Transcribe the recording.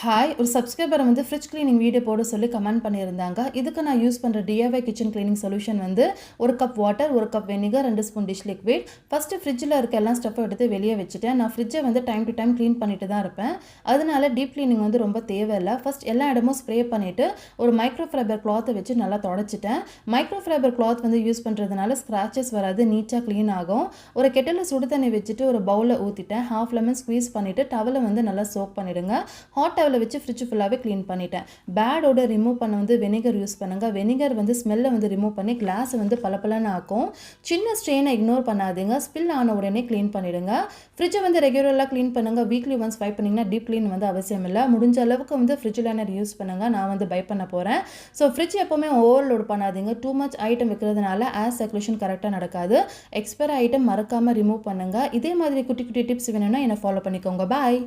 Hi ஒரு subscriber வந்து fridge cleaning video போட சொல்லி கமெண்ட் பண்ணியிருந்தாங்க. இதுக்கு நான் யூஸ் பண்ணுற டிஐஒய் கிச்சன் கிளீனிங் சொல்யூஷன் வந்து ஒரு கப் வாட்டர், ஒரு cup vinegar, 2 spoon dish liquid. First ஃப்ரிட்ஜில் இருக்க எல்லா ஸ்டஃப்பை எடுத்து வெளியே வச்சுட்டேன். நான் ஃப்ரிட்ஜை வந்து டைம் டு டைம் க்ளீன் பண்ணிட்டு தான் இருப்பேன். அதனால டீப் கிளீனிங் வந்து ரொம்ப தேவையில்லை. ஃபஸ்ட் எல்லா இடமும் ஸ்ப்ரே பண்ணிவிட்டு ஒரு மைக்ரோ ஃபைபர் கிளாத்தை வச்சு நல்லா தொடச்சிட்டேன். மைக்ரோ ஃபைபர் கிளாத் வந்து யூஸ் பண்ணுறதுனால ஸ்க்ராச்சஸ் வராது, நீட்டாக க்ளீன் ஆகும். ஒரு கெட்டில் சுடு தண்ணி வச்சுட்டு ஒரு பவுலில் ஊற்றிட்டேன். ஹாஃப் லெமன் ஸ்க்வீஸ் பண்ணிவிட்டு டவலை வந்து நல்லா சோக் பண்ணிவிடுங்க. ஹாட் டவலை வச்சு ஃப்ரிட்ஜ் ஃபுல்லாகவே க்ளீன் பண்ணிட்டேன். பேடோட ரிமூவ் பண்ண வந்து வெனிகர் யூஸ் பண்ணுங்கள். வெனிகர் வந்து ஸ்மெல்லை வந்து ரிமூவ் பண்ணி கிளாஸை வந்து பளபளன்னு ஆக்கும். சின்ன ஸ்ட்ரெயினை இக்னோர் பண்ணாதீங்க. ஸ்பில் ஆன உடனே க்ளீன் பண்ணிவிடுங்க. ஃப்ரிட்ஜை வந்து ரெகுலராக க்ளீன் பண்ணுங்கள். வீக்லி ஒன்ஸ் வைப் பண்ணிங்கன்னா டீப் க்ளீன் வந்து அவசியம் இல்லை. முடிஞ்ச அளவுக்கு வந்து ஃப்ரிட்ஜ் லைனர் யூஸ் பண்ணுங்கள். நான் வந்து பை பண்ண போகிறேன். ஸோ ஃப்ரிட்ஜ் எப்போவுமே ஓவர்லோட் பண்ணாதீங்க. டூ மச் ஐட்டம் வைக்கிறதுனால ஏர் சர்க்குலேஷன் கரெக்டாக நடக்காது. எக்ஸ்பைரி ஐட்டம் மறக்காமல் ரிமூவ் பண்ணுங்கள். இதே மாதிரி குட்டி குட்டி டிப்ஸ் வேணும்னா என்னை ஃபாலோ பண்ணிக்கோங்க. பாய்.